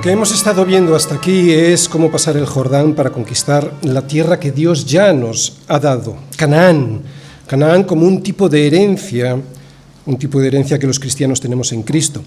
que hemos estado viendo hasta aquí es cómo pasar el Jordán para conquistar la tierra que Dios ya nos ha dado, Canaán. Canaán como un tipo de herencia que los cristianos tenemos en Cristo.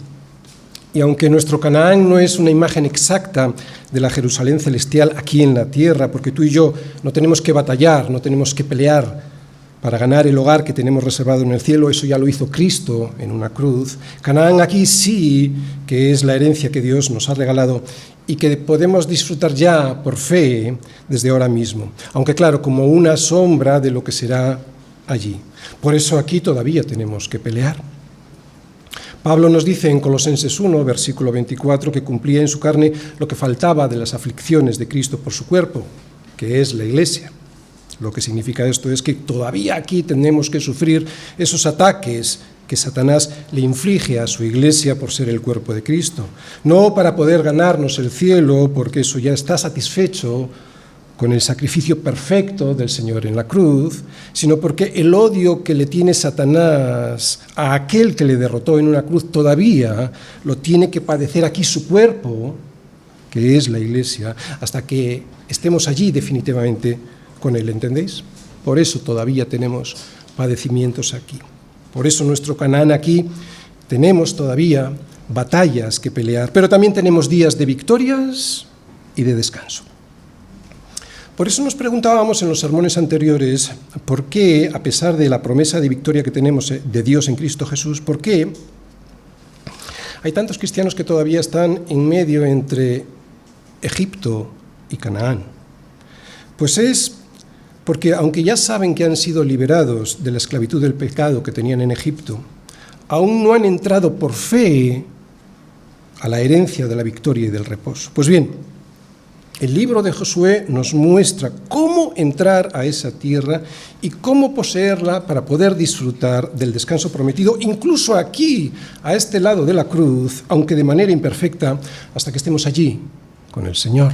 Y aunque nuestro Canaán no es una imagen exacta de la Jerusalén celestial aquí en la tierra, porque tú y yo no tenemos que batallar, no tenemos que pelear para ganar el hogar que tenemos reservado en el cielo, eso ya lo hizo Cristo en una cruz. Canaán aquí sí que es la herencia que Dios nos ha regalado y que podemos disfrutar ya por fe desde ahora mismo, aunque claro, como una sombra de lo que será allí. Por eso aquí todavía tenemos que pelear. Pablo nos dice en Colosenses 1, versículo 24, que cumplía en su carne lo que faltaba de las aflicciones de Cristo por su cuerpo, que es la Iglesia. Lo que significa esto es que todavía aquí tenemos que sufrir esos ataques que Satanás le inflige a su Iglesia por ser el cuerpo de Cristo. No para poder ganarnos el cielo, porque eso ya está satisfecho con el sacrificio perfecto del Señor en la cruz, sino porque el odio que le tiene Satanás a aquel que le derrotó en una cruz todavía lo tiene que padecer aquí su cuerpo, que es la Iglesia, hasta que estemos allí definitivamente con él, ¿entendéis? Por eso todavía tenemos padecimientos aquí. Por eso nuestro Canaán aquí tenemos todavía batallas que pelear, pero también tenemos días de victorias y de descanso. Por eso nos preguntábamos en los sermones anteriores por qué, a pesar de la promesa de victoria que tenemos de Dios en Cristo Jesús, por qué hay tantos cristianos que todavía están en medio entre Egipto y Canaán. Pues es porque aunque ya saben que han sido liberados de la esclavitud del pecado que tenían en Egipto, aún no han entrado por fe a la herencia de la victoria y del reposo. Pues bien, el libro de Josué nos muestra cómo entrar a esa tierra y cómo poseerla para poder disfrutar del descanso prometido, incluso aquí, a este lado de la cruz, aunque de manera imperfecta, hasta que estemos allí con el Señor.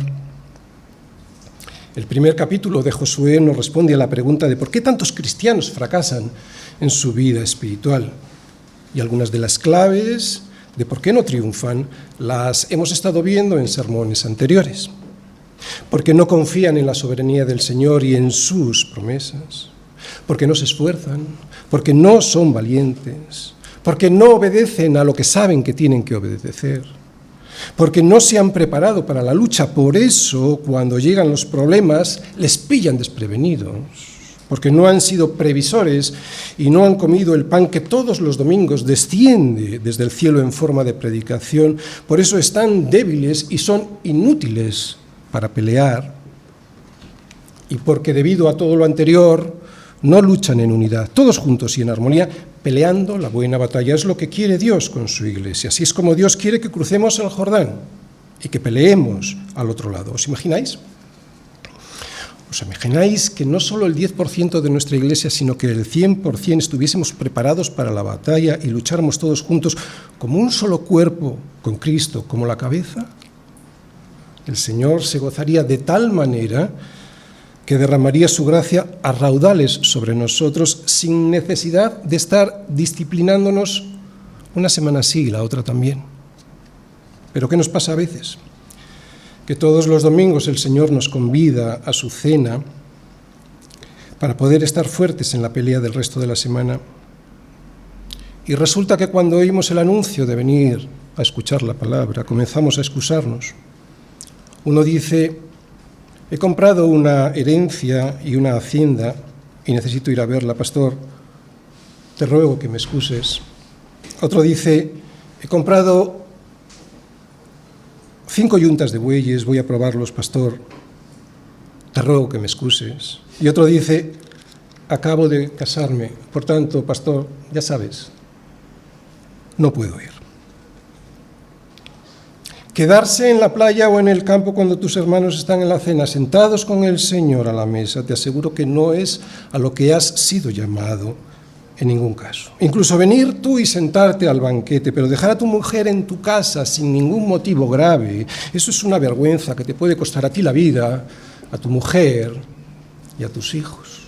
El primer capítulo de Josué nos responde a la pregunta de por qué tantos cristianos fracasan en su vida espiritual. Y algunas de las claves de por qué no triunfan las hemos estado viendo en sermones anteriores. Porque no confían en la soberanía del Señor y en sus promesas, porque no se esfuerzan, porque no son valientes, porque no obedecen a lo que saben que tienen que obedecer, porque no se han preparado para la lucha. Por eso, cuando llegan los problemas, les pillan desprevenidos, porque no han sido previsores y no han comido el pan que todos los domingos desciende desde el cielo en forma de predicación. Por eso están débiles y son inútiles para pelear, y porque debido a todo lo anterior no luchan en unidad, todos juntos y en armonía, peleando la buena batalla. Es lo que quiere Dios con su Iglesia. Así es como Dios quiere que crucemos el Jordán y que peleemos al otro lado. ¿Os imagináis? ¿Os imagináis que no solo el 10% de nuestra Iglesia, sino que el 100% estuviésemos preparados para la batalla y lucháramos todos juntos como un solo cuerpo, con Cristo como la cabeza? El Señor se gozaría de tal manera que derramaría su gracia a raudales sobre nosotros sin necesidad de estar disciplinándonos una semana sí y la otra también. Pero ¿qué nos pasa a veces? Que todos los domingos el Señor nos convida a su cena para poder estar fuertes en la pelea del resto de la semana. Y resulta que cuando oímos el anuncio de venir a escuchar la palabra, comenzamos a excusarnos. Uno dice: he comprado una herencia y una hacienda y necesito ir a verla, pastor, te ruego que me excuses. Otro dice: he comprado 5 yuntas de bueyes, voy a probarlos, pastor, te ruego que me excuses. Y otro dice: acabo de casarme, por tanto, pastor, ya sabes, no puedo ir. Quedarse en la playa o en el campo cuando tus hermanos están en la cena, sentados con el Señor a la mesa, te aseguro que no es a lo que has sido llamado en ningún caso. Incluso venir tú y sentarte al banquete, pero dejar a tu mujer en tu casa sin ningún motivo grave, eso es una vergüenza que te puede costar a ti la vida, a tu mujer y a tus hijos.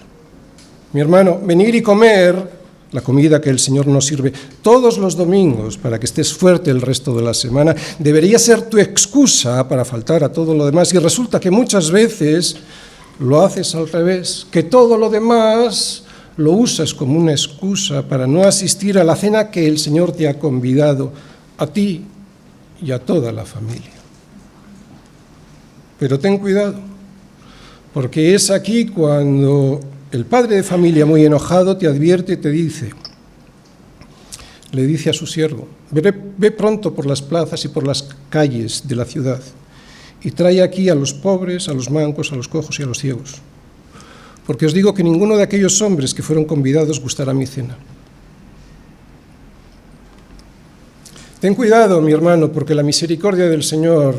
Mi hermano, venir y comer la comida que el Señor nos sirve todos los domingos para que estés fuerte el resto de la semana, debería ser tu excusa para faltar a todo lo demás. Y resulta que muchas veces lo haces al revés, que todo lo demás lo usas como una excusa para no asistir a la cena que el Señor te ha convidado, a ti y a toda la familia. Pero ten cuidado, porque es aquí cuando el padre de familia, muy enojado, te advierte y te dice, le dice a su siervo, ve pronto por las plazas y por las calles de la ciudad y trae aquí a los pobres, a los mancos, a los cojos y a los ciegos. Porque os digo que ninguno de aquellos hombres que fueron convidados gustará mi cena. Ten cuidado, mi hermano, porque la misericordia del Señor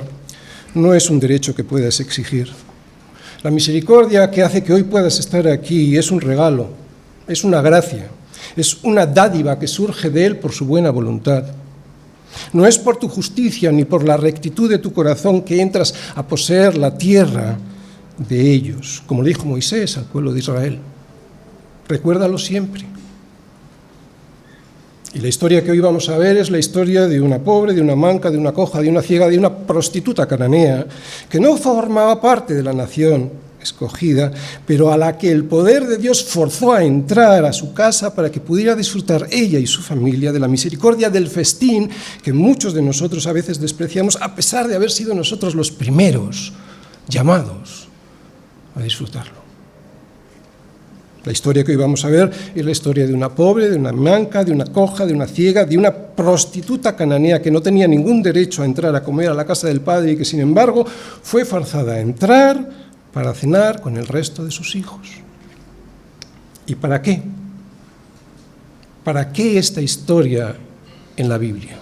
no es un derecho que puedas exigir. La misericordia que hace que hoy puedas estar aquí es un regalo, es una gracia, es una dádiva que surge de Él por su buena voluntad. No es por tu justicia ni por la rectitud de tu corazón que entras a poseer la tierra de ellos, como le dijo Moisés al pueblo de Israel. Recuérdalo siempre. Y la historia que hoy vamos a ver es la historia de una pobre, de una manca, de una coja, de una ciega, de una prostituta cananea, que no formaba parte de la nación escogida, pero a la que el poder de Dios forzó a entrar a su casa para que pudiera disfrutar ella y su familia de la misericordia del festín que muchos de nosotros a veces despreciamos, a pesar de haber sido nosotros los primeros llamados a disfrutarlo. La historia que hoy vamos a ver es la historia de una pobre, de una manca, de una coja, de una ciega, de una prostituta cananea que no tenía ningún derecho a entrar a comer a la casa del padre y que, sin embargo, fue forzada a entrar para cenar con el resto de sus hijos. ¿Y para qué? ¿Para qué esta historia en la Biblia?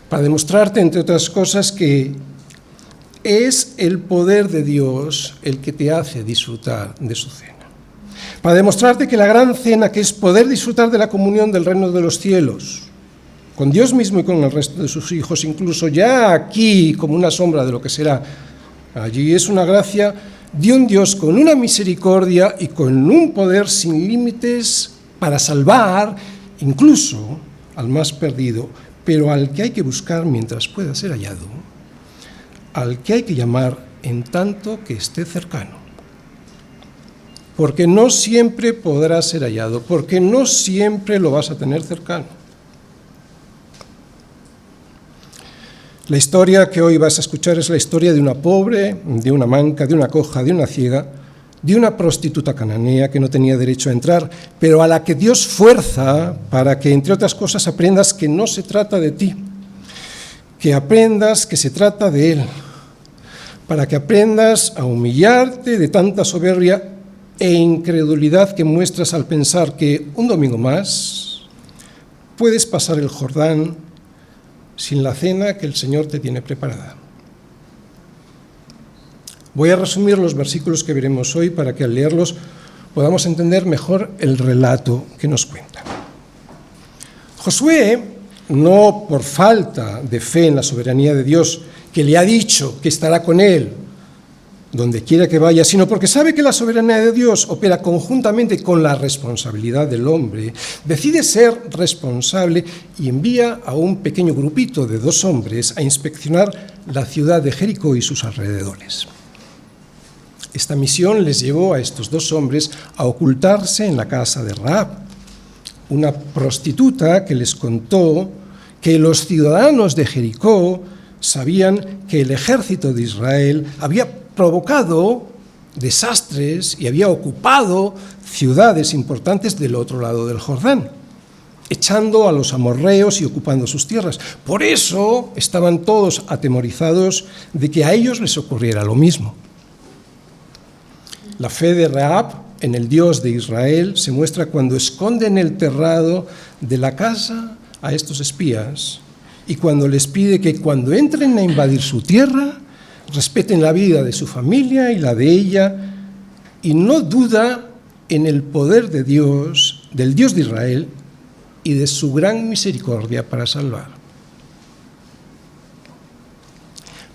Para demostrarte, entre otras cosas, que es el poder de Dios el que te hace disfrutar de su cena. Para demostrarte que la gran cena, que es poder disfrutar de la comunión del reino de los cielos, con Dios mismo y con el resto de sus hijos, incluso ya aquí, como una sombra de lo que será allí, es una gracia de un Dios con una misericordia y con un poder sin límites para salvar incluso al más perdido, pero al que hay que buscar mientras pueda ser hallado, al que hay que llamar en tanto que esté cercano. Porque no siempre podrá ser hallado, porque no siempre lo vas a tener cercano. La historia que hoy vas a escuchar es la historia de una pobre, de una manca, de una coja, de una ciega, de una prostituta cananea que no tenía derecho a entrar, pero a la que Dios fuerza para que, entre otras cosas, aprendas que no se trata de ti, que aprendas que se trata de Él, para que aprendas a humillarte de tanta soberbia e incredulidad que muestras al pensar que un domingo más puedes pasar el Jordán sin la cena que el Señor te tiene preparada. Voy a resumir los versículos que veremos hoy para que al leerlos podamos entender mejor el relato que nos cuenta. Josué, no por falta de fe en la soberanía de Dios, que le ha dicho que estará con él donde quiera que vaya, sino porque sabe que la soberanía de Dios opera conjuntamente con la responsabilidad del hombre, decide ser responsable y envía a un pequeño grupito de 2 hombres a inspeccionar la ciudad de Jericó y sus alrededores. Esta misión les llevó a estos 2 hombres a ocultarse en la casa de Rahab, una prostituta que les contó que los ciudadanos de Jericó sabían que el ejército de Israel había provocado desastres y había ocupado ciudades importantes del otro lado del Jordán, echando a los amorreos y ocupando sus tierras. Por eso estaban todos atemorizados de que a ellos les ocurriera lo mismo. La fe de Rahab en el Dios de Israel se muestra cuando esconde en el terrado de la casa a estos espías y cuando les pide que cuando entren a invadir su tierra respeten la vida de su familia y la de ella, y no duda en el poder de Dios, del Dios de Israel, y de su gran misericordia para salvar.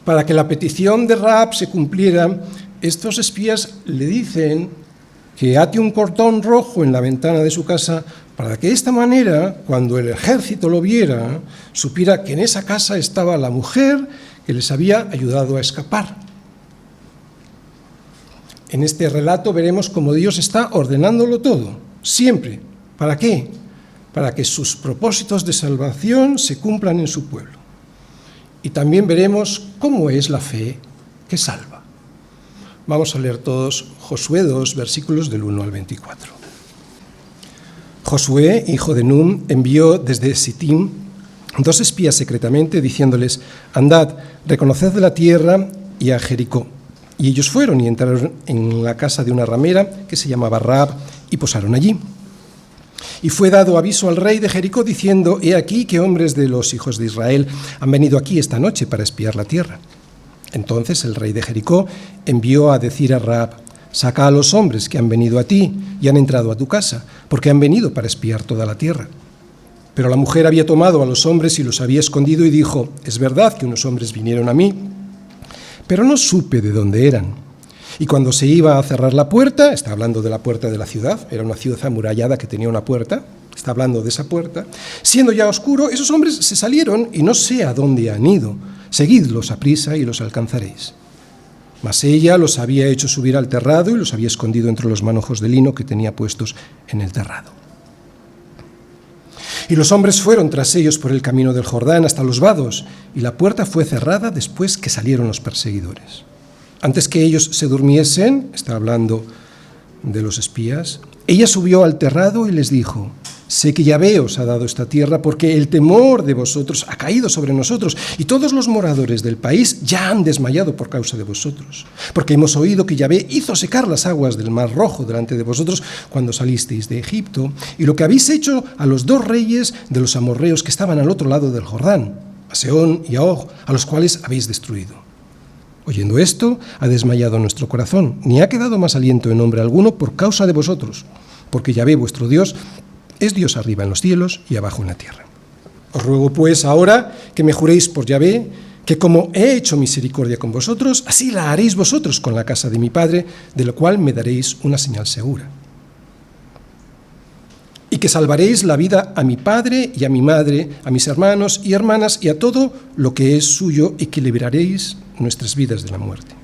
Para que la petición de Rahab se cumpliera, estos espías le dicen que ate un cordón rojo en la ventana de su casa para que de esta manera, cuando el ejército lo viera, supiera que en esa casa estaba la mujer que les había ayudado a escapar. En este relato veremos cómo Dios está ordenándolo todo, siempre. ¿Para qué? Para que sus propósitos de salvación se cumplan en su pueblo. Y también veremos cómo es la fe que salva. Vamos a leer todos Josué 2, versículos del 1 al 24. Josué, hijo de Nun, envió desde Sittim 2 espías secretamente, diciéndoles: andad, reconoced la tierra y a Jericó. Y ellos fueron y entraron en la casa de una ramera que se llamaba Rahab y posaron allí. Y fue dado aviso al rey de Jericó diciendo: he aquí que hombres de los hijos de Israel han venido aquí esta noche para espiar la tierra. Entonces el rey de Jericó envió a decir a Rahab: saca a los hombres que han venido a ti y han entrado a tu casa, porque han venido para espiar toda la tierra. Pero la mujer había tomado a los hombres y los había escondido y dijo: es verdad que unos hombres vinieron a mí, pero no supe de dónde eran. Y cuando se iba a cerrar la puerta, está hablando de la puerta de la ciudad, era una ciudad amurallada que tenía una puerta, está hablando de esa puerta, siendo ya oscuro, esos hombres se salieron y no sé a dónde han ido. Seguidlos aprisa y los alcanzaréis. Mas ella los había hecho subir al terrado y los había escondido entre los manojos de lino que tenía puestos en el terrado. Y los hombres fueron tras ellos por el camino del Jordán hasta los vados, y la puerta fue cerrada después que salieron los perseguidores. Antes que ellos se durmiesen, está hablando de los espías, ella subió al terrado y les dijo: sé que Yahvé os ha dado esta tierra porque el temor de vosotros ha caído sobre nosotros y todos los moradores del país ya han desmayado por causa de vosotros. Porque hemos oído que Yahvé hizo secar las aguas del Mar Rojo delante de vosotros cuando salisteis de Egipto y lo que habéis hecho a los 2 reyes de los amorreos que estaban al otro lado del Jordán, a Sehón y a Og, a los cuales habéis destruido. Oyendo esto, ha desmayado nuestro corazón, ni ha quedado más aliento en hombre alguno por causa de vosotros, porque Yahvé vuestro Dios es Dios arriba en los cielos y abajo en la tierra. Os ruego pues ahora que me juréis por Yahvé, que como he hecho misericordia con vosotros, así la haréis vosotros con la casa de mi padre, de lo cual me daréis una señal segura. Y que salvaréis la vida a mi padre y a mi madre, a mis hermanos y hermanas y a todo lo que es suyo, y que libraréis nuestras vidas de la muerte.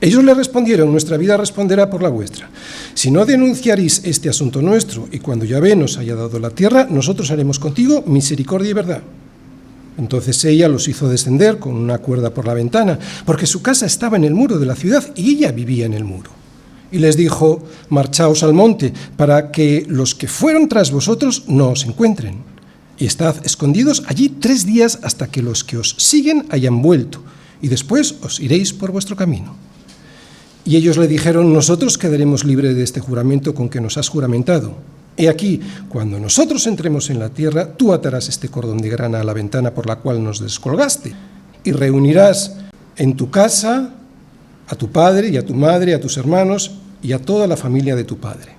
Ellos le respondieron: nuestra vida responderá por la vuestra. Si no denunciaréis este asunto nuestro, y cuando Yahvé nos haya dado la tierra, nosotros haremos contigo misericordia y verdad. Entonces ella los hizo descender con una cuerda por la ventana, porque su casa estaba en el muro de la ciudad y ella vivía en el muro. Y les dijo: marchaos al monte, para que los que fueron tras vosotros no os encuentren. Y estad escondidos allí 3 días hasta que los que os siguen hayan vuelto, y después os iréis por vuestro camino. Y ellos le dijeron: nosotros quedaremos libres de este juramento con que nos has juramentado. He aquí, cuando nosotros entremos en la tierra, tú atarás este cordón de grana a la ventana por la cual nos descolgaste, y reunirás en tu casa a tu padre y a tu madre, a tus hermanos y a toda la familia de tu padre.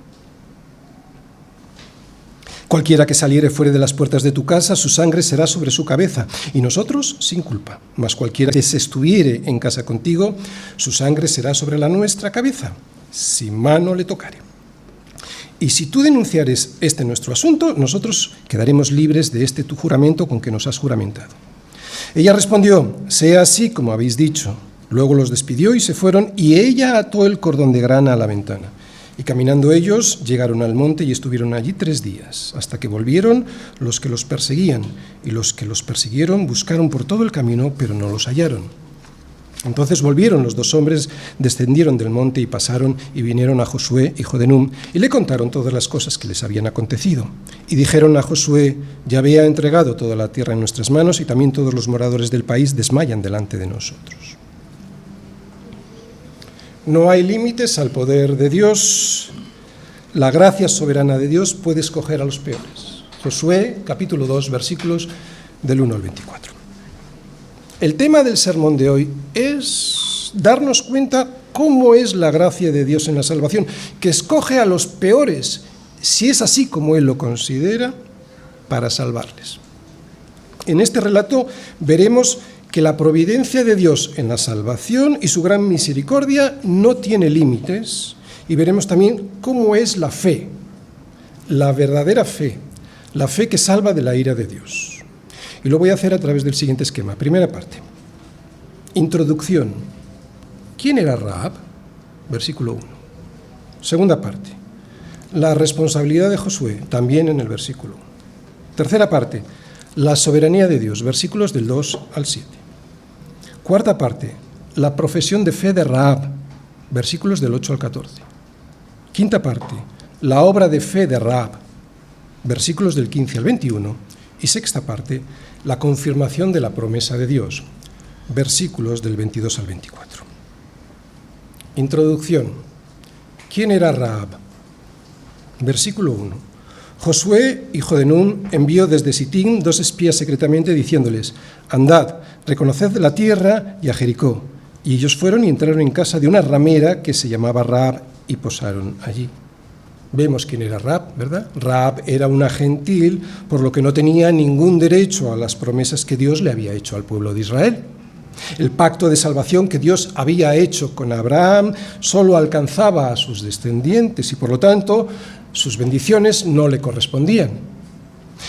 Cualquiera que saliere fuera de las puertas de tu casa, su sangre será sobre su cabeza, y nosotros sin culpa. Mas cualquiera que se estuviere en casa contigo, su sangre será sobre la nuestra cabeza, si mano le tocare. Y si tú denunciares este nuestro asunto, nosotros quedaremos libres de este tu juramento con que nos has juramentado. Ella respondió: sea así como habéis dicho. Luego los despidió y se fueron, y ella ató el cordón de grana a la ventana. Y caminando ellos, llegaron al monte y estuvieron allí 3 días, hasta que volvieron los que los perseguían, y los que los persiguieron buscaron por todo el camino, pero no los hallaron. Entonces volvieron los 2 hombres, descendieron del monte y pasaron, y vinieron a Josué, hijo de Nun, y le contaron todas las cosas que les habían acontecido. Y dijeron a Josué: Yahvé ha entregado toda la tierra en nuestras manos, y también todos los moradores del país desmayan delante de nosotros. No hay límites al poder de Dios. La gracia soberana de Dios puede escoger a los peores. Josué, capítulo 2, versículos del 1 al 24. El tema del sermón de hoy es darnos cuenta cómo es la gracia de Dios en la salvación, que escoge a los peores, si es así como Él lo considera, para salvarles. En este relato veremos que la providencia de Dios en la salvación y su gran misericordia no tiene límites, y veremos también cómo es la fe la verdadera fe, la fe que salva de la ira de Dios. Y lo voy a hacer a través del siguiente esquema. Primera parte. Introducción. ¿Quién era Rahab? Versículo 1. Segunda parte. La responsabilidad de Josué, también en el versículo 1. Tercera parte. La soberanía de Dios, versículos del 2 al 7. Cuarta parte. La profesión de fe de Rahab, versículos del 8 al 14. Quinta parte. La obra de fe de Rahab, versículos del 15 al 21. Y sexta parte. La confirmación de la promesa de Dios, versículos del 22 al 24. Introducción. ¿Quién era Rahab? Versículo 1. Josué, hijo de Nun, envió desde Sitín 2 espías secretamente diciéndoles: andad, reconoced la tierra y a Jericó. Y ellos fueron y entraron en casa de una ramera que se llamaba Rahab y posaron allí. Vemos quién era Rahab, ¿verdad? Rahab era una gentil, por lo que no tenía ningún derecho a las promesas que Dios le había hecho al pueblo de Israel. El pacto de salvación que Dios había hecho con Abraham solo alcanzaba a sus descendientes y, por lo tanto, sus bendiciones no le correspondían.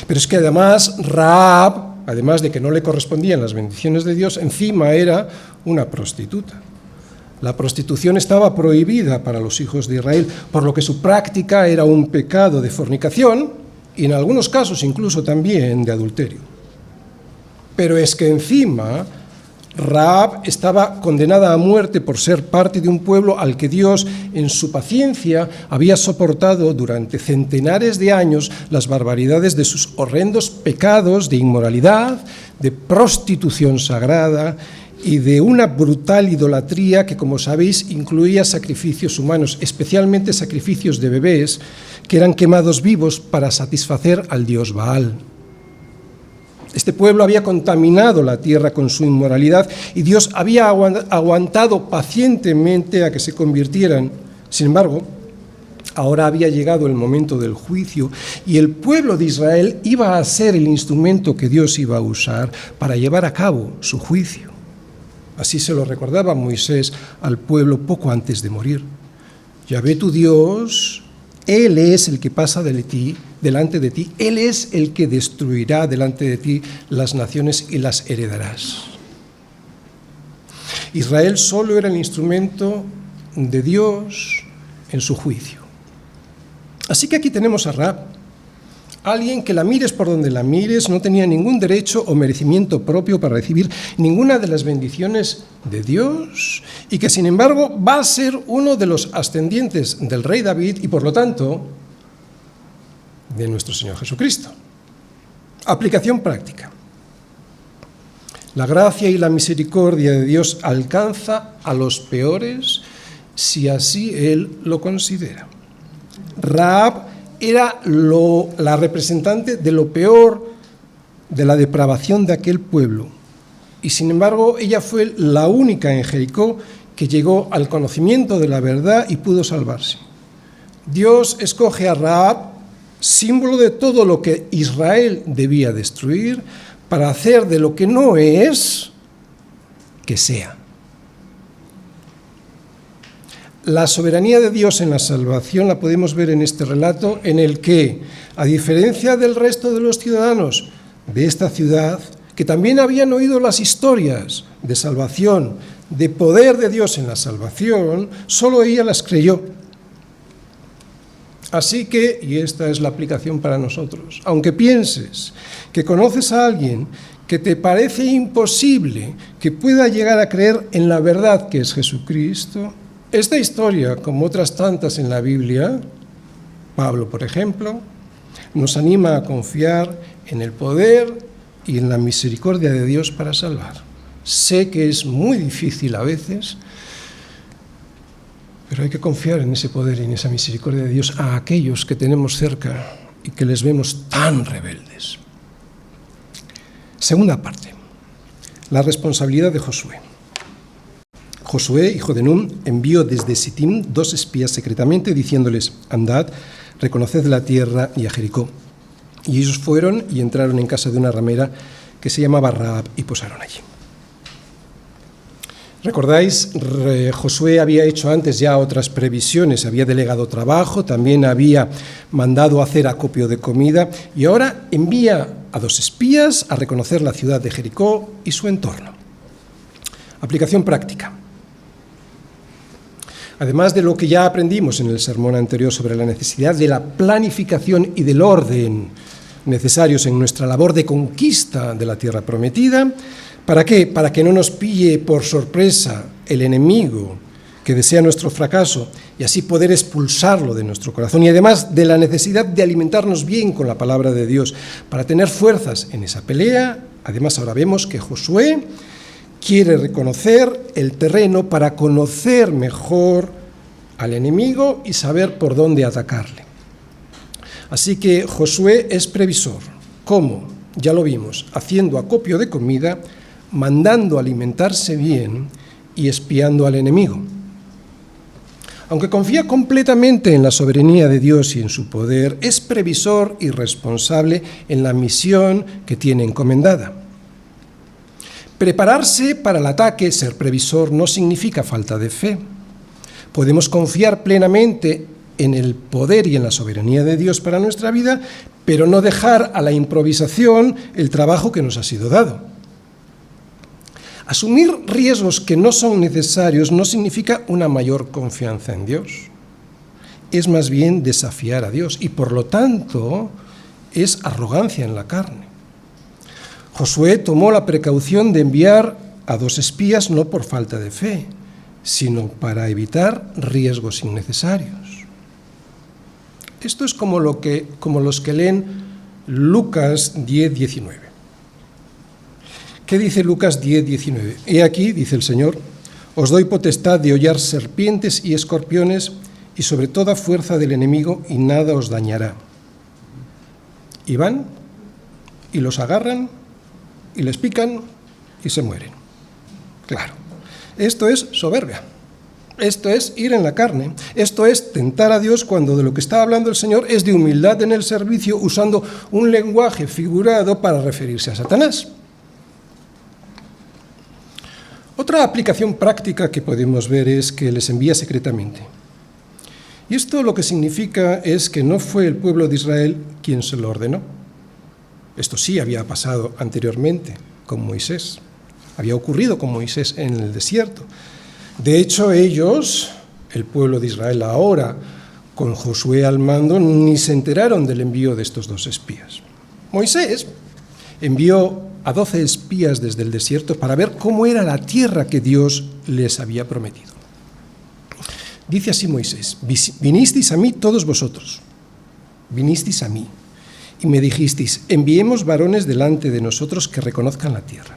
Pero es que además Rahab, además de que no le correspondían las bendiciones de Dios, encima era una prostituta. La prostitución estaba prohibida para los hijos de Israel, por lo que su práctica era un pecado de fornicación y en algunos casos incluso también de adulterio. Pero es que encima Rahab estaba condenada a muerte por ser parte de un pueblo al que Dios, en su paciencia, había soportado durante centenares de años las barbaridades de sus horrendos pecados de inmoralidad, de prostitución sagrada y de una brutal idolatría que, como sabéis, incluía sacrificios humanos, especialmente sacrificios de bebés que eran quemados vivos para satisfacer al dios Baal. Este pueblo había contaminado la tierra con su inmoralidad y Dios había aguantado pacientemente a que se convirtieran. Sin embargo, ahora había llegado el momento del juicio y el pueblo de Israel iba a ser el instrumento que Dios iba a usar para llevar a cabo su juicio. Así se lo recordaba Moisés al pueblo poco antes de morir. Yahvé tu Dios, Él es el que pasa delante de ti, Él es el que destruirá delante de ti las naciones y las heredarás. Israel solo era el instrumento de Dios en su juicio. Así que aquí tenemos a Rahab, alguien que la mires por donde la mires, no tenía ningún derecho o merecimiento propio para recibir ninguna de las bendiciones de Dios y que, sin embargo, va a ser uno de los ascendientes del rey David y, por lo tanto, de nuestro Señor Jesucristo. Aplicación práctica. La gracia y la misericordia de Dios alcanza a los peores si así Él lo considera. Rahab era la representante de lo peor de la depravación de aquel pueblo. Y sin embargo, ella fue la única en Jericó que llegó al conocimiento de la verdad y pudo salvarse. Dios escoge a Rahab, símbolo de todo lo que Israel debía destruir, para hacer de lo que no es, que sea. La soberanía de Dios en la salvación la podemos ver en este relato en el que, a diferencia del resto de los ciudadanos de esta ciudad, que también habían oído las historias de salvación, de poder de Dios en la salvación, solo ella las creyó. Así que, y esta es la aplicación para nosotros, aunque pienses que conoces a alguien que te parece imposible que pueda llegar a creer en la verdad que es Jesucristo, esta historia, como otras tantas en la Biblia, Pablo, por ejemplo, nos anima a confiar en el poder y en la misericordia de Dios para salvar. Sé que es muy difícil a veces, pero hay que confiar en ese poder y en esa misericordia de Dios a aquellos que tenemos cerca y que les vemos tan rebeldes. Segunda parte, la responsabilidad de Josué. Josué, hijo de Nun, envió desde Sitim 2 espías secretamente diciéndoles: andad, reconoced la tierra y a Jericó. Y ellos fueron y entraron en casa de una ramera que se llamaba Rahab y posaron allí. ¿Recordáis? Josué había hecho antes ya otras previsiones, había delegado trabajo, también había mandado hacer acopio de comida y ahora envía a 2 espías a reconocer la ciudad de Jericó y su entorno. Aplicación práctica. Además de lo que ya aprendimos en el sermón anterior sobre la necesidad de la planificación y del orden necesarios en nuestra labor de conquista de la tierra prometida, ¿para qué? Para que no nos pille por sorpresa el enemigo que desea nuestro fracaso y así poder expulsarlo de nuestro corazón. Y además de la necesidad de alimentarnos bien con la palabra de Dios para tener fuerzas en esa pelea. Además ahora vemos que Josué quiere reconocer el terreno para conocer mejor al enemigo y saber por dónde atacarle. Así que Josué es previsor. ¿Cómo? Ya lo vimos, haciendo acopio de comida, mandando alimentarse bien y espiando al enemigo. Aunque confía completamente en la soberanía de Dios y en su poder, es previsor y responsable en la misión que tiene encomendada. Prepararse para el ataque, ser previsor, no significa falta de fe. Podemos confiar plenamente en el poder y en la soberanía de Dios para nuestra vida, pero no dejar a la improvisación el trabajo que nos ha sido dado. Asumir riesgos que no son necesarios no significa una mayor confianza en Dios. Es más bien desafiar a Dios y, por lo tanto, es arrogancia en la carne. Josué tomó la precaución de enviar a 2 espías no por falta de fe, sino para evitar riesgos innecesarios. Esto es como los que leen Lucas 10:19. ¿Qué dice Lucas 10:19? He aquí, dice el Señor, os doy potestad de hollar serpientes y escorpiones y sobre toda fuerza del enemigo y nada os dañará. Y van y los agarran y les pican y se mueren. Claro, esto es soberbia. Esto es ir en la carne, esto es tentar a Dios cuando de lo que está hablando el Señor es de humildad en el servicio usando un lenguaje figurado para referirse a Satanás. Otra aplicación práctica que podemos ver es que les envía secretamente. Y esto lo que significa es que no fue el pueblo de Israel quien se lo ordenó. Esto sí había pasado anteriormente con Moisés, había ocurrido con Moisés en el desierto. De hecho, ellos, el pueblo de Israel ahora, con Josué al mando, ni se enteraron del envío de estos 2 espías. Moisés envió a 12 espías desde el desierto para ver cómo era la tierra que Dios les había prometido. Dice así Moisés: vinisteis a mí todos vosotros, vinisteis a mí, y me dijisteis, enviemos varones delante de nosotros que reconozcan la tierra.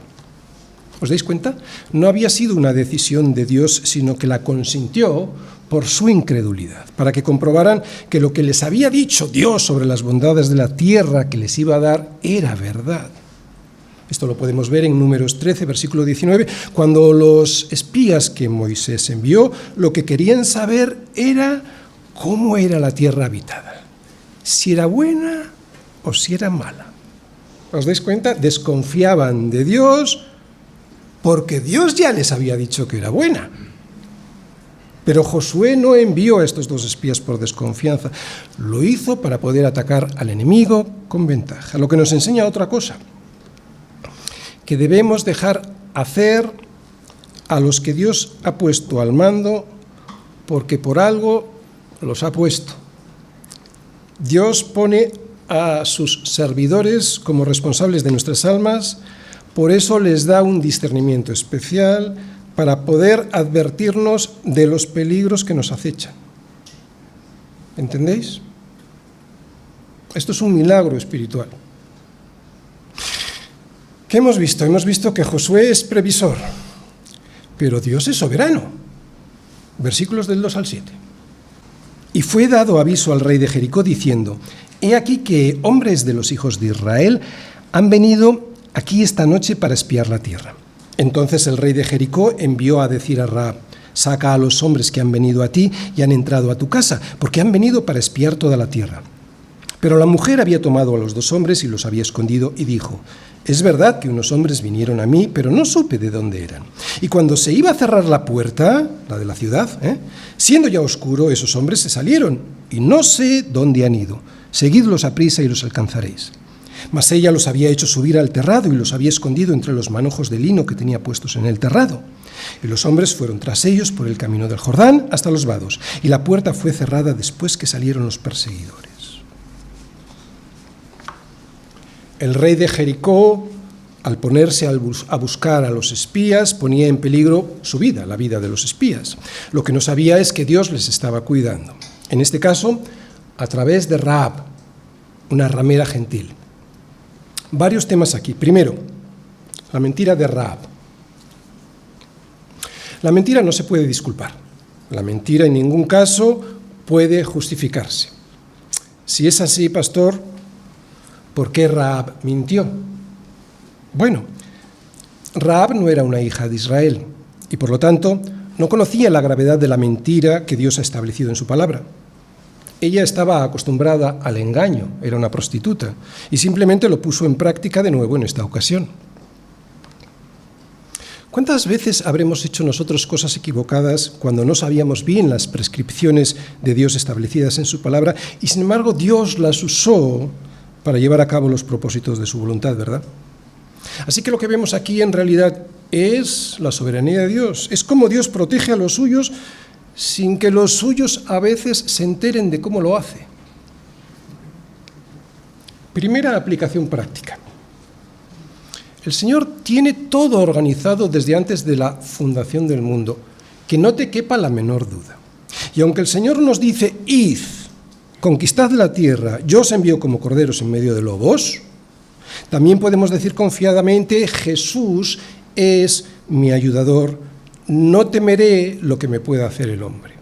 ¿Os dais cuenta? No había sido una decisión de Dios, sino que la consintió por su incredulidad, para que comprobaran que lo que les había dicho Dios sobre las bondades de la tierra que les iba a dar era verdad. Esto lo podemos ver en Números 13, versículo 19, cuando los espías que Moisés envió, lo que querían saber era cómo era la tierra habitada, si era buena o si era mala. ¿Os dais cuenta? Desconfiaban de Dios porque Dios ya les había dicho que era buena. Pero Josué no envió a estos 2 espías por desconfianza, lo hizo para poder atacar al enemigo con ventaja, lo que nos enseña otra cosa, que debemos dejar hacer a los que Dios ha puesto al mando, porque por algo los ha puesto. Dios pone a sus servidores como responsables de nuestras almas, por eso les da un discernimiento especial para poder advertirnos de los peligros que nos acechan. ¿Entendéis? Esto es un milagro espiritual. ¿Qué hemos visto? Hemos visto que Josué es previsor, pero Dios es soberano. Versículos del 2 al 7. Y fue dado aviso al rey de Jericó diciendo, he aquí que hombres de los hijos de Israel han venido aquí esta noche para espiar la tierra. Entonces el rey de Jericó envió a decir a Rahab, saca a los hombres que han venido a ti y han entrado a tu casa, porque han venido para espiar toda la tierra. Pero la mujer había tomado a los 2 hombres y los había escondido y dijo, Es verdad que unos hombres vinieron a mí, pero no supe de dónde eran. Y cuando se iba a cerrar la puerta, la de la ciudad, siendo ya oscuro, esos hombres se salieron, y no sé dónde han ido. Seguidlos aprisa y los alcanzaréis. Mas ella los había hecho subir al terrado y los había escondido entre los manojos de lino que tenía puestos en el terrado. Y los hombres fueron tras ellos por el camino del Jordán hasta los vados, y la puerta fue cerrada después que salieron los perseguidores. El rey de Jericó, al ponerse a buscar a los espías, ponía en peligro su vida, la vida de los espías. Lo que no sabía es que Dios les estaba cuidando. En este caso, a través de Rahab, una ramera gentil. Varios temas aquí. Primero, la mentira de Rahab. La mentira no se puede disculpar. La mentira en ningún caso puede justificarse. Si es así, pastor, ¿por qué Rahab mintió? Bueno, Rahab no era una hija de Israel y por lo tanto no conocía la gravedad de la mentira que Dios ha establecido en su palabra. Ella estaba acostumbrada al engaño, era una prostituta, y simplemente lo puso en práctica de nuevo en esta ocasión. ¿Cuántas veces habremos hecho nosotros cosas equivocadas cuando no sabíamos bien las prescripciones de Dios establecidas en su palabra y sin embargo Dios las usó para llevar a cabo los propósitos de su voluntad, ¿verdad? Así que lo que vemos aquí en realidad es la soberanía de Dios, es cómo Dios protege a los suyos sin que los suyos a veces se enteren de cómo lo hace. Primera aplicación práctica. El Señor tiene todo organizado desde antes de la fundación del mundo, que no te quepa la menor duda. Y aunque el Señor nos dice, id, conquistad la tierra, yo os envío como corderos en medio de lobos, también podemos decir confiadamente, Jesús es mi ayudador, no temeré lo que me pueda hacer el hombre.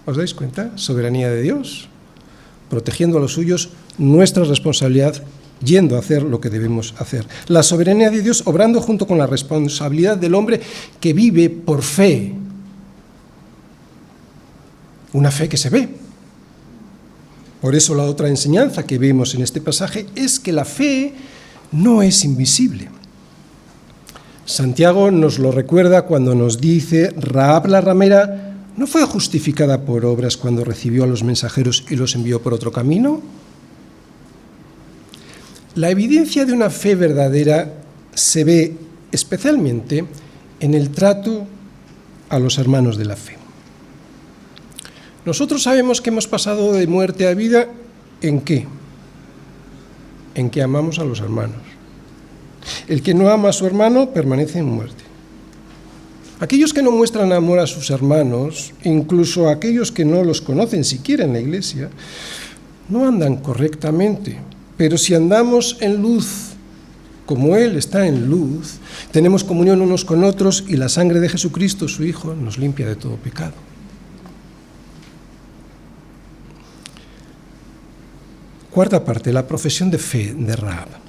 ¿Os dais cuenta? Soberanía de Dios, protegiendo a los suyos, nuestra responsabilidad, yendo a hacer lo que debemos hacer. La soberanía de Dios obrando junto con la responsabilidad del hombre que vive por fe. Una fe que se ve. Por eso la otra enseñanza que vemos en este pasaje es que la fe no es invisible. Santiago nos lo recuerda cuando nos dice, Rahab la ramera no fue justificada por obras cuando recibió a los mensajeros y los envió por otro camino. La evidencia de una fe verdadera se ve especialmente en el trato a los hermanos de la fe. Nosotros sabemos que hemos pasado de muerte a vida, ¿en qué? En que amamos a los hermanos. El que no ama a su hermano permanece en muerte. Aquellos que no muestran amor a sus hermanos, incluso aquellos que no los conocen siquiera en la iglesia, no andan correctamente. Pero si andamos en luz, como Él está en luz, tenemos comunión unos con otros y la sangre de Jesucristo, su Hijo, nos limpia de todo pecado. Cuarta parte, la profesión de fe de Rahab.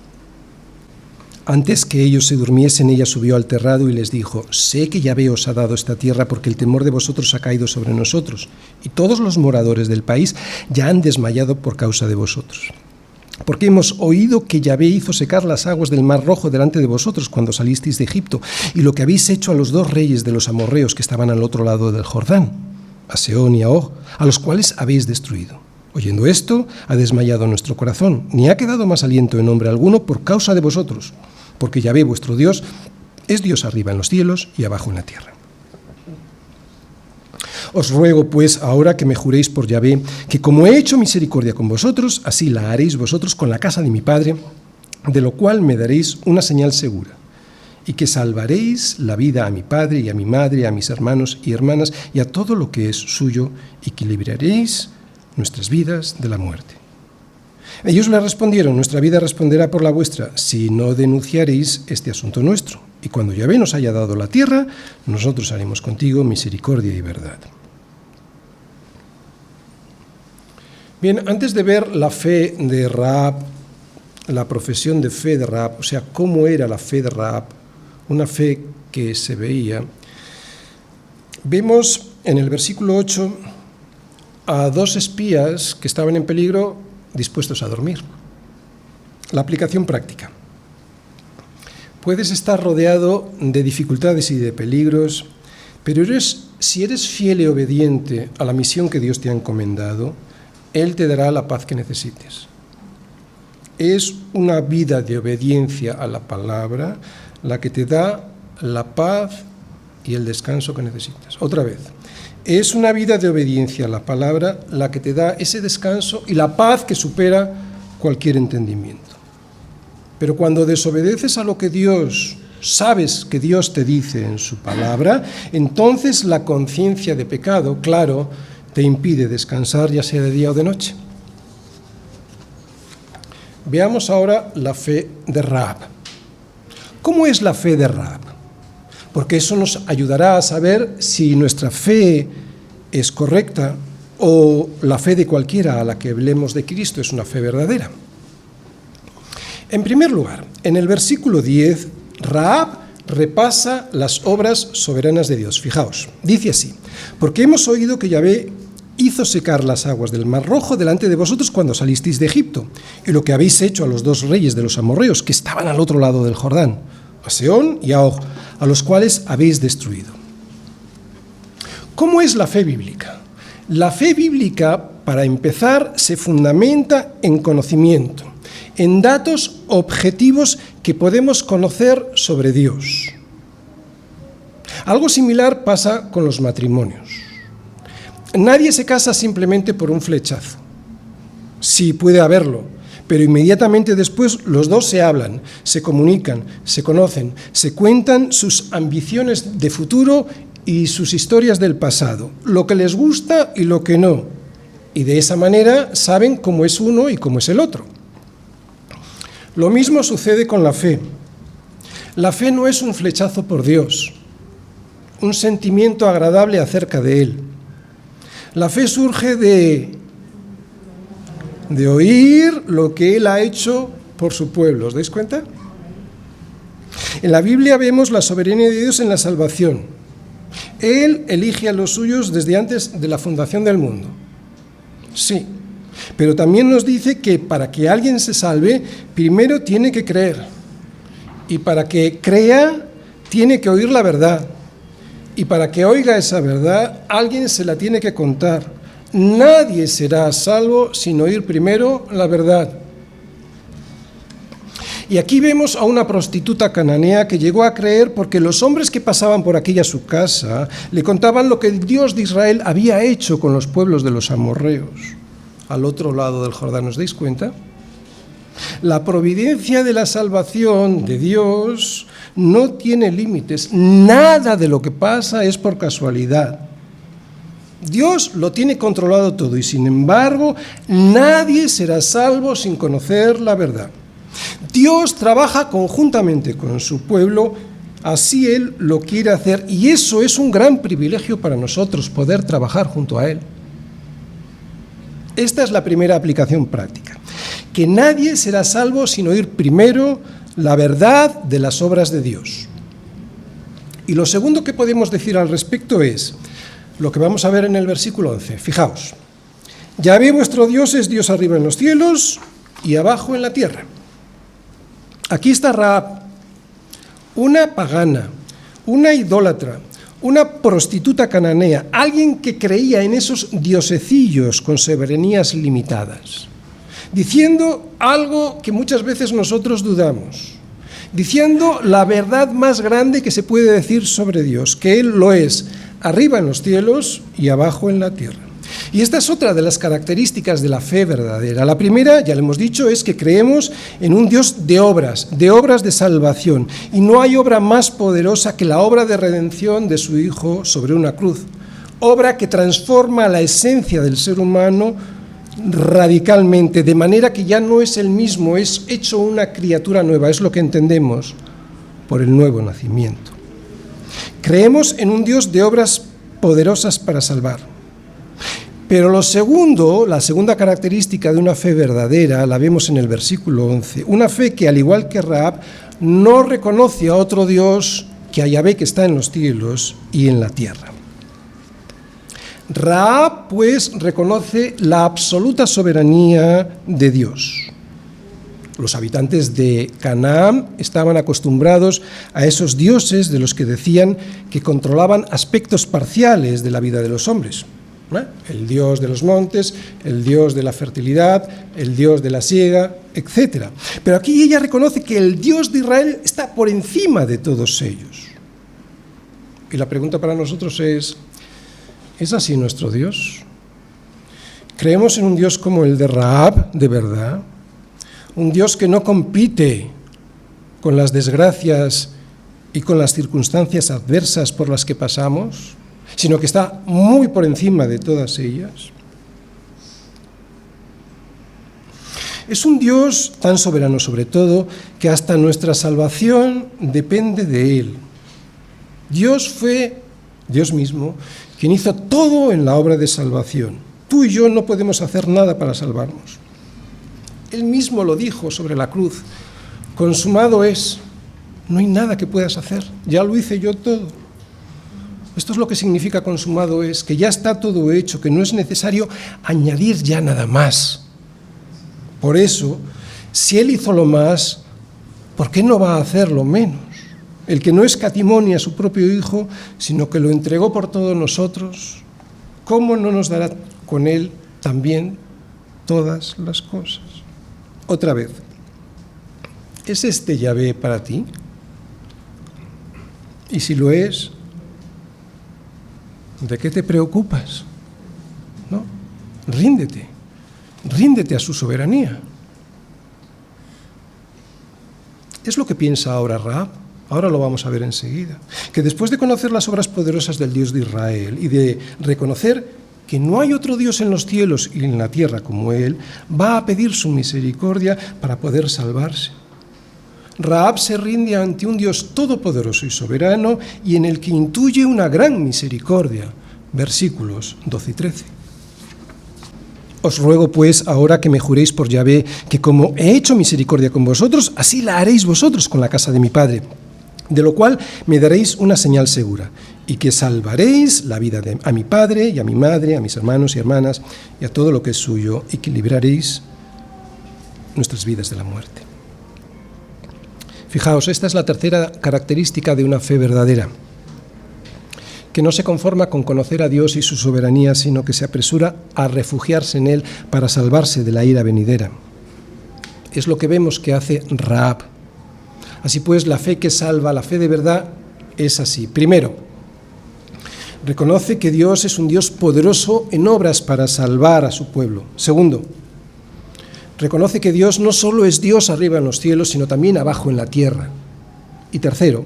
Antes que ellos se durmiesen, ella subió al terrado y les dijo, sé que Yahvé os ha dado esta tierra porque el temor de vosotros ha caído sobre nosotros, y todos los moradores del país ya han desmayado por causa de vosotros. Porque hemos oído que Yahvé hizo secar las aguas del Mar Rojo delante de vosotros cuando salisteis de Egipto, y lo que habéis hecho a los dos reyes de los amorreos que estaban al otro lado del Jordán, a Sehón y a Og, a los cuales habéis destruido. Oyendo esto, ha desmayado nuestro corazón, ni ha quedado más aliento en hombre alguno por causa de vosotros, porque Yahvé vuestro Dios es Dios arriba en los cielos y abajo en la tierra. Os ruego, pues, ahora que me juréis por Yahvé, que como he hecho misericordia con vosotros, así la haréis vosotros con la casa de mi padre, de lo cual me daréis una señal segura, y que salvaréis la vida a mi padre y a mi madre, a mis hermanos y hermanas, y a todo lo que es suyo, y que libraréis nuestras vidas de la muerte. Ellos le respondieron, nuestra vida responderá por la vuestra, si no denunciaréis este asunto nuestro. Y cuando Yahvé nos haya dado la tierra, nosotros haremos contigo misericordia y verdad. Bien, antes de ver la fe de Rahab, la profesión de fe de Rahab, o sea, cómo era la fe de Rahab, una fe que se veía, vemos en el versículo 8 a dos espías que estaban en peligro dispuestos a dormir. La aplicación práctica. puedes estar rodeado de dificultades y de peligros, pero si eres fiel y obediente a la misión que Dios te ha encomendado, Él te dará la paz que necesites. Es una vida de obediencia a la palabra la que te da la paz y el descanso que necesitas. Otra vez, es una vida de obediencia a la palabra la que te da ese descanso y la paz que supera cualquier entendimiento. Pero cuando desobedeces a lo que sabes que Dios te dice en su palabra, entonces la conciencia de pecado, claro, te impide descansar, ya sea de día o de noche. Veamos ahora la fe de Rahab. ¿Cómo es la fe de Rahab? Porque eso nos ayudará a saber si nuestra fe es correcta o la fe de cualquiera a la que hablemos de Cristo es una fe verdadera. En primer lugar, en el versículo 10, Rahab repasa las obras soberanas de Dios. Fijaos, dice así: porque hemos oído que Yahvé hizo secar las aguas del Mar Rojo delante de vosotros cuando salisteis de Egipto, y lo que habéis hecho a los dos reyes de los amorreos que estaban al otro lado del Jordán, a Sehón y a Og, a los cuales habéis destruido. ¿Cómo es la fe bíblica? La fe bíblica, para empezar, se fundamenta en conocimiento, en datos objetivos que podemos conocer sobre Dios. Algo similar pasa con los matrimonios. Nadie se casa simplemente por un flechazo. Sí, puede haberlo, pero inmediatamente después los dos se hablan, se comunican, se conocen, se cuentan sus ambiciones de futuro y sus historias del pasado, lo que les gusta y lo que no. Y de esa manera saben cómo es uno y cómo es el otro. Lo mismo sucede con la fe. La fe no es un flechazo por Dios, un sentimiento agradable acerca de Él. La fe surge de oír lo que Él ha hecho por su pueblo. ¿Os dais cuenta? En la Biblia vemos la soberanía de Dios en la salvación. Él elige a los suyos desde antes de la fundación del mundo. Sí, pero también nos dice que para que alguien se salve, primero tiene que creer. Y para que crea, tiene que oír la verdad. Y para que oiga esa verdad, alguien se la tiene que contar. Nadie será salvo sin oír primero la verdad. Y aquí vemos a una prostituta cananea que llegó a creer porque los hombres que pasaban por aquella su casa le contaban lo que el Dios de Israel había hecho con los pueblos de los amorreos, al otro lado del Jordán. ¿Os dais cuenta? La providencia de la salvación de Dios no tiene límites. Nada de lo que pasa es por casualidad. Dios lo tiene controlado todo y, sin embargo, nadie será salvo sin conocer la verdad. Dios trabaja conjuntamente con su pueblo, así Él lo quiere hacer, y eso es un gran privilegio para nosotros, poder trabajar junto a Él. Esta es la primera aplicación práctica, que nadie será salvo sin oír primero la verdad de las obras de Dios. Y lo segundo que podemos decir al respecto es lo que vamos a ver en el versículo 11. Fijaos: Yahvé vuestro Dios es Dios arriba en los cielos y abajo en la tierra. Aquí está Rahab, una pagana, una idólatra, una prostituta cananea, alguien que creía en esos diosecillos con soberanías limitadas, diciendo algo que muchas veces nosotros dudamos, diciendo la verdad más grande que se puede decir sobre Dios, que Él lo es, arriba en los cielos y abajo en la tierra. Y esta es otra de las características de la fe verdadera. La primera, ya le hemos dicho, es que creemos en un Dios de obras de salvación. Y no hay obra más poderosa que la obra de redención de su Hijo sobre una cruz. Obra que transforma la esencia del ser humano radicalmente, de manera que ya no es el mismo, es hecho una criatura nueva. Es lo que entendemos por el nuevo nacimiento. Creemos en un Dios de obras poderosas para salvar. Pero la segunda característica de una fe verdadera la vemos en el versículo 11. Una fe que, al igual que Rahab, no reconoce a otro Dios que a Yahvé que está en los cielos y en la tierra. Rahab, pues, reconoce la absoluta soberanía de Dios. Los habitantes de Canaán estaban acostumbrados a esos dioses de los que decían que controlaban aspectos parciales de la vida de los hombres. El dios de los montes, el dios de la fertilidad, el dios de la siega, etc. Pero aquí ella reconoce que el Dios de Israel está por encima de todos ellos. Y la pregunta para nosotros ¿es así nuestro Dios? ¿Creemos en un Dios como el de Rahab, de verdad? Un Dios que no compite con las desgracias y con las circunstancias adversas por las que pasamos, sino que está muy por encima de todas ellas. Es un Dios tan soberano sobre todo que hasta nuestra salvación depende de Él. Dios fue, Dios mismo, quien hizo todo en la obra de salvación. Tú y yo no podemos hacer nada para salvarnos. Él mismo lo dijo sobre la cruz: consumado es, no hay nada que puedas hacer, ya lo hice yo todo. Esto es lo que significa consumado es, que ya está todo hecho, que no es necesario añadir ya nada más. Por eso, si Él hizo lo más, ¿por qué no va a hacer lo menos? El que no escatimó ni a su propio Hijo, sino que lo entregó por todos nosotros, ¿cómo no nos dará con Él también todas las cosas? Otra vez, ¿es este Yahvé para ti? Y si lo es, ¿de qué te preocupas? ¿No? Ríndete a su soberanía. Es lo que piensa ahora Rahab. Ahora lo vamos a ver enseguida. Que después de conocer las obras poderosas del Dios de Israel y de reconocer que no hay otro Dios en los cielos y en la tierra como Él, va a pedir su misericordia para poder salvarse. Rahab se rinde ante un Dios todopoderoso y soberano y en el que intuye una gran misericordia. Versículos 12 y 13. Os ruego pues ahora que me juréis por Yahvé, que como he hecho misericordia con vosotros, así la haréis vosotros con la casa de mi padre, de lo cual me daréis una señal segura, y que salvaréis la vida a mi padre y a mi madre, a mis hermanos y hermanas, y a todo lo que es suyo, y que libraréis nuestras vidas de la muerte. Fijaos, esta es la tercera característica de una fe verdadera, que no se conforma con conocer a Dios y su soberanía, sino que se apresura a refugiarse en Él para salvarse de la ira venidera. Es lo que vemos que hace Rahab. Así pues, la fe que salva, la fe de verdad, es así. Primero, reconoce que Dios es un Dios poderoso en obras para salvar a su pueblo. Segundo, reconoce que Dios no solo es Dios arriba en los cielos, sino también abajo en la tierra. Y tercero,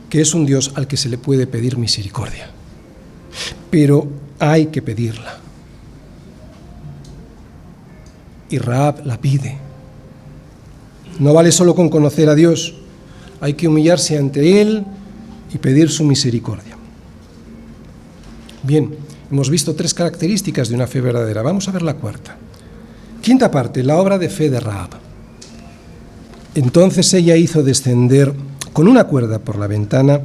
que es un Dios al que se le puede pedir misericordia. Pero hay que pedirla. Y Rahab la pide. No vale solo con conocer a Dios, hay que humillarse ante Él y pedir su misericordia. Bien, hemos visto 3 características de una fe verdadera. Vamos a ver la cuarta. Quinta parte, la obra de fe de Rahab. Entonces ella hizo descender con una cuerda por la ventana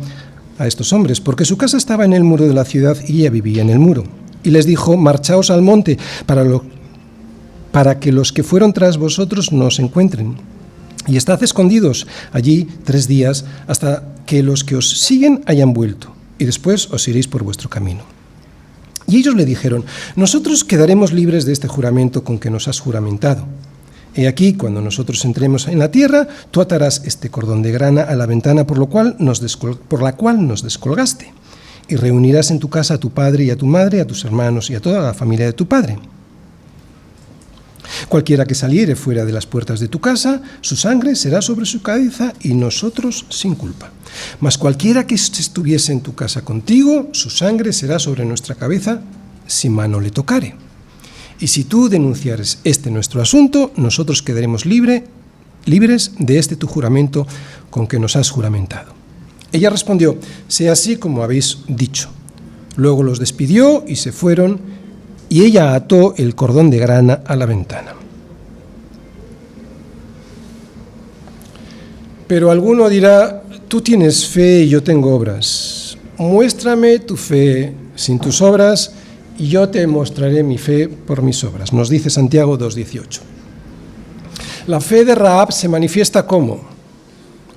a estos hombres, porque su casa estaba en el muro de la ciudad y ella vivía en el muro. Y les dijo: marchaos al monte para que los que fueron tras vosotros no os encuentren. Y estad escondidos allí 3 días hasta que los que os siguen hayan vuelto, y después os iréis por vuestro camino. Y ellos le dijeron: nosotros quedaremos libres de este juramento con que nos has juramentado. He aquí, cuando nosotros entremos en la tierra, tú atarás este cordón de grana a la ventana por la cual nos descolgaste, y reunirás en tu casa a tu padre y a tu madre, a tus hermanos y a toda la familia de tu padre. Cualquiera que saliere fuera de las puertas de tu casa, su sangre será sobre su cabeza y nosotros sin culpa. Mas cualquiera que estuviese en tu casa contigo, su sangre será sobre nuestra cabeza si mano le tocare. Y si tú denunciares este nuestro asunto, nosotros quedaremos libres de este tu juramento con que nos has juramentado. Ella respondió: sea así como habéis dicho. Luego los despidió y se fueron, y ella ató el cordón de grana a la ventana. Pero alguno dirá: tú tienes fe y yo tengo obras. Muéstrame tu fe sin tus obras, y yo te mostraré mi fe por mis obras. Nos dice Santiago 2:18. La fe de Rahab se manifiesta ¿cómo?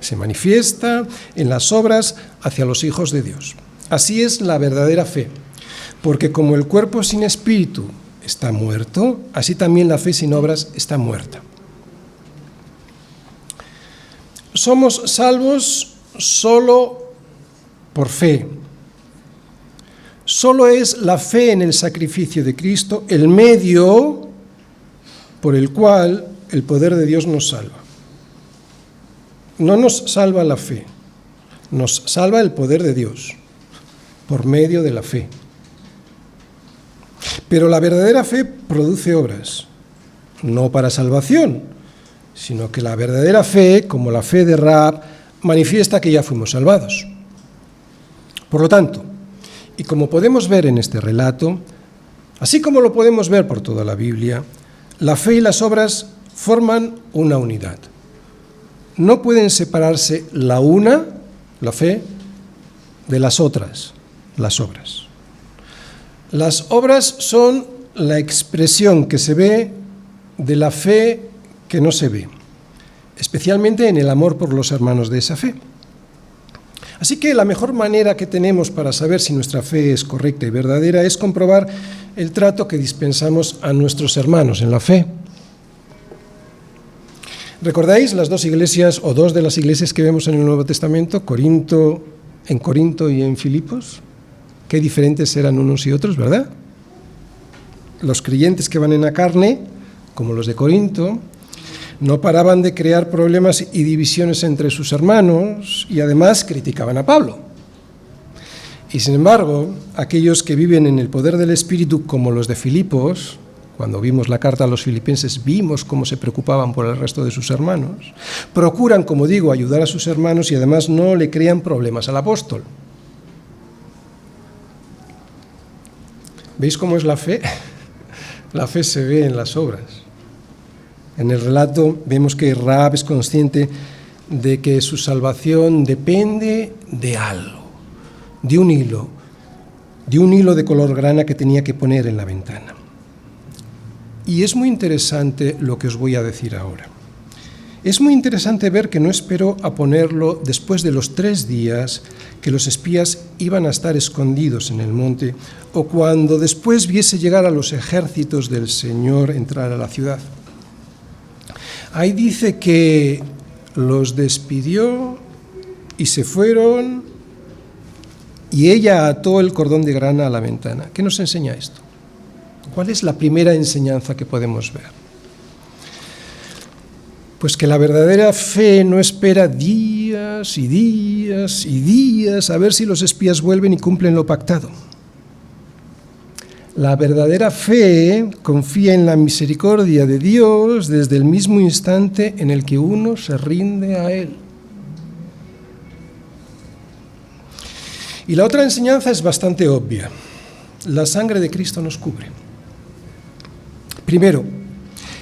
Se manifiesta en las obras hacia los hijos de Dios. Así es la verdadera fe, porque como el cuerpo sin espíritu está muerto, así también la fe sin obras está muerta. Somos salvos solo por fe. Solo es la fe en el sacrificio de Cristo el medio por el cual el poder de Dios nos salva. No nos salva la fe, nos salva el poder de Dios por medio de la fe. Pero la verdadera fe produce obras, no para salvación, sino que la verdadera fe, como la fe de Rahab, manifiesta que ya fuimos salvados. Por lo tanto, y como podemos ver en este relato, así como lo podemos ver por toda la Biblia, la fe y las obras forman una unidad. No pueden separarse la una, la fe, de las otras, las obras. Las obras son la expresión que se ve de la fe que no se ve, especialmente en el amor por los hermanos de esa fe. Así que la mejor manera que tenemos para saber si nuestra fe es correcta y verdadera es comprobar el trato que dispensamos a nuestros hermanos en la fe. ¿Recordáis las dos iglesias o dos de las iglesias que vemos en el Nuevo Testamento, en Corinto y en Filipos? Qué diferentes eran unos y otros, ¿verdad? Los creyentes que van en la carne, como los de Corinto, no paraban de crear problemas y divisiones entre sus hermanos y además criticaban a Pablo. Y sin embargo, aquellos que viven en el poder del Espíritu, como los de Filipos, cuando vimos la carta a los filipenses, vimos cómo se preocupaban por el resto de sus hermanos, procuran, como digo, ayudar a sus hermanos y además no le crean problemas al apóstol. ¿Veis cómo es la fe? La fe se ve en las obras. En el relato vemos que Rahab es consciente de que su salvación depende de algo, de un hilo de color grana que tenía que poner en la ventana. Y es muy interesante lo que os voy a decir ahora. Es muy interesante ver que no esperó a ponerlo después de los 3 días que los espías iban a estar escondidos en el monte o cuando después viese llegar a los ejércitos del Señor entrar a la ciudad. Ahí dice que los despidió y se fueron y ella ató el cordón de grana a la ventana. ¿Qué nos enseña esto? ¿Cuál es la primera enseñanza que podemos ver? Pues que la verdadera fe no espera días y días y días a ver si los espías vuelven y cumplen lo pactado. La verdadera fe confía en la misericordia de Dios desde el mismo instante en el que uno se rinde a Él. Y la otra enseñanza es bastante obvia. La sangre de Cristo nos cubre. Primero,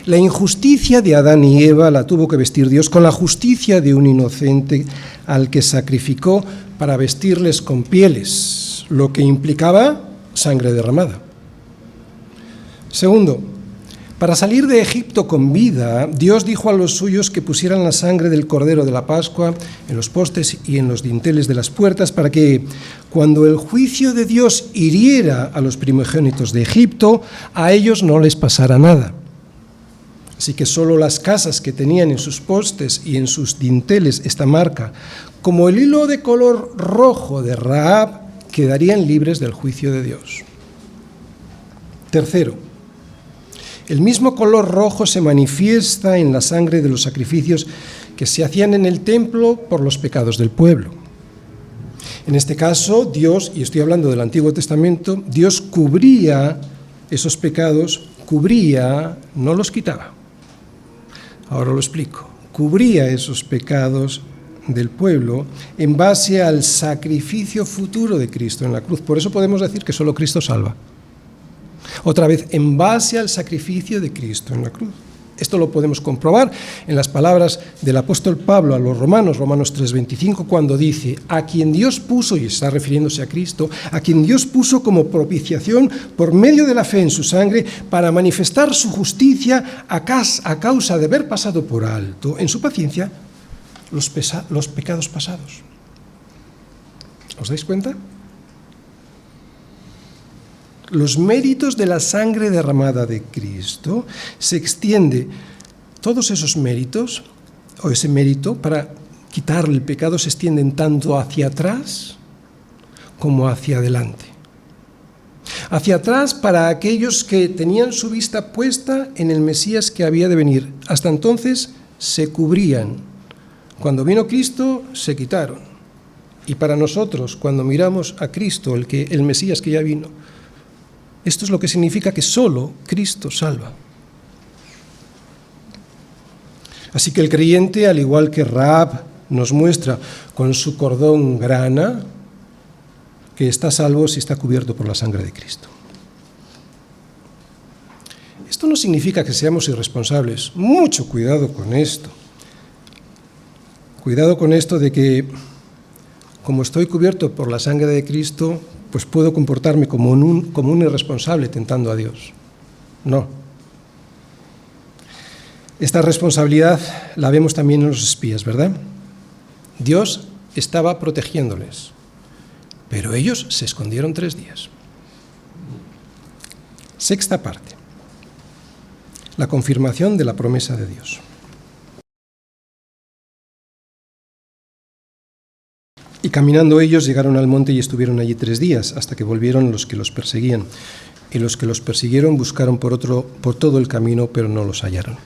la injusticia de Adán y Eva la tuvo que vestir Dios con la justicia de un inocente al que sacrificó para vestirles con pieles, lo que implicaba sangre derramada. Segundo, para salir de Egipto con vida, Dios dijo a los suyos que pusieran la sangre del Cordero de la Pascua en los postes y en los dinteles de las puertas para que, cuando el juicio de Dios hiriera a los primogénitos de Egipto, a ellos no les pasara nada. Así que solo las casas que tenían en sus postes y en sus dinteles esta marca, como el hilo de color rojo de Rahab, quedarían libres del juicio de Dios. Tercero, el mismo color rojo se manifiesta en la sangre de los sacrificios que se hacían en el templo por los pecados del pueblo. En este caso, Dios, y estoy hablando del Antiguo Testamento, Dios cubría esos pecados, no los quitaba. Ahora lo explico. Cubría esos pecados del pueblo en base al sacrificio futuro de Cristo en la cruz. Por eso podemos decir que solo Cristo salva. Otra vez, en base al sacrificio de Cristo en la cruz. Esto lo podemos comprobar en las palabras del apóstol Pablo a los Romanos, Romanos 3:25, cuando dice: a quien Dios puso, y está refiriéndose a Cristo, a quien Dios puso como propiciación por medio de la fe en su sangre para manifestar su justicia a causa de haber pasado por alto en su paciencia los pecados pasados. ¿Os dais cuenta? Los méritos de la sangre derramada de Cristo se extiende, todos esos méritos, o ese mérito para quitarle el pecado, se extienden tanto hacia atrás como hacia adelante. Hacia atrás para aquellos que tenían su vista puesta en el Mesías que había de venir. Hasta entonces se cubrían. Cuando vino Cristo, se quitaron. Y para nosotros, cuando miramos a Cristo, el Mesías que ya vino, esto es lo que significa que solo Cristo salva. Así que el creyente, al igual que Rahab nos muestra con su cordón grana, que está salvo si está cubierto por la sangre de Cristo. Esto no significa que seamos irresponsables. Mucho cuidado con esto. Cuidado con esto de que, como estoy cubierto por la sangre de Cristo, pues puedo comportarme como un irresponsable tentando a Dios. No. Esta responsabilidad la vemos también en los espías, ¿verdad? Dios estaba protegiéndoles, pero ellos se escondieron 3 días. Sexta parte. La confirmación de la promesa de Dios. Y caminando ellos llegaron al monte y estuvieron allí 3 días, hasta que volvieron los que los perseguían. Y los que los persiguieron buscaron por todo el camino, pero no los hallaron.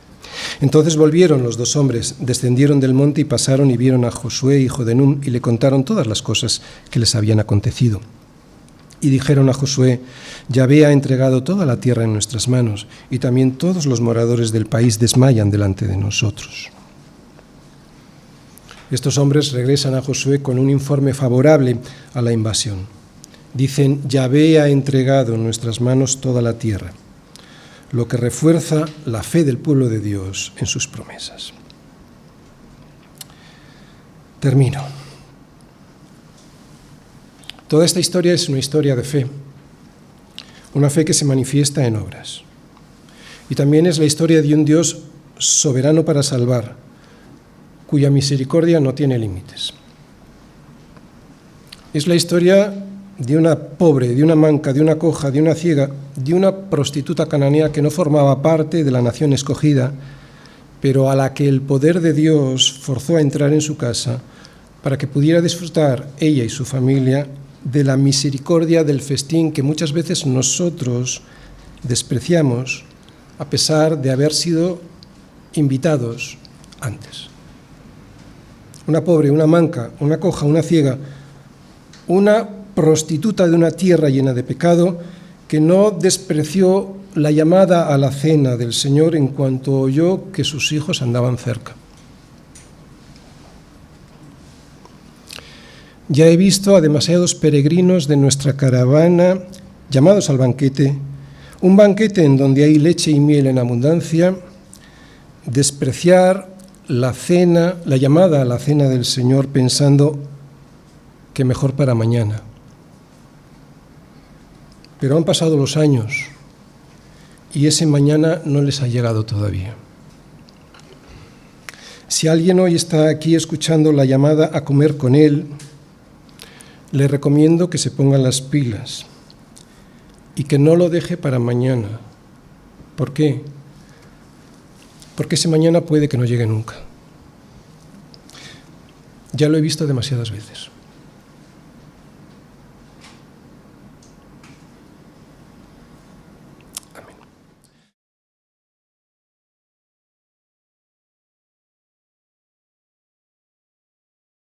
Entonces volvieron los 2 hombres, descendieron del monte y pasaron y vieron a Josué, hijo de Nun, y le contaron todas las cosas que les habían acontecido. Y dijeron a Josué: Yahvé ha entregado toda la tierra en nuestras manos, y también todos los moradores del país desmayan delante de nosotros. Estos hombres regresan a Josué con un informe favorable a la invasión. Dicen: Yahvé ha entregado en nuestras manos toda la tierra, lo que refuerza la fe del pueblo de Dios en sus promesas. Termino. Toda esta historia es una historia de fe, una fe que se manifiesta en obras. Y también es la historia de un Dios soberano para salvar, cuya misericordia no tiene límites. Es la historia de una pobre, de una manca, de una coja, de una ciega, de una prostituta cananea que no formaba parte de la nación escogida, pero a la que el poder de Dios forzó a entrar en su casa para que pudiera disfrutar ella y su familia de la misericordia del festín que muchas veces nosotros despreciamos a pesar de haber sido invitados antes. Una pobre, una manca, una coja, una ciega, una prostituta de una tierra llena de pecado que no despreció la llamada a la cena del Señor en cuanto oyó que sus hijos andaban cerca. Ya he visto a demasiados peregrinos de nuestra caravana llamados al banquete, un banquete en donde hay leche y miel en abundancia, despreciar la cena, la llamada a la cena del Señor pensando que mejor para mañana. Pero han pasado los años y ese mañana no les ha llegado todavía. Si alguien hoy está aquí escuchando la llamada a comer con Él, le recomiendo que se pongan las pilas y que no lo deje para mañana. ¿Por qué? Porque ese mañana puede que no llegue nunca. Ya lo he visto demasiadas veces.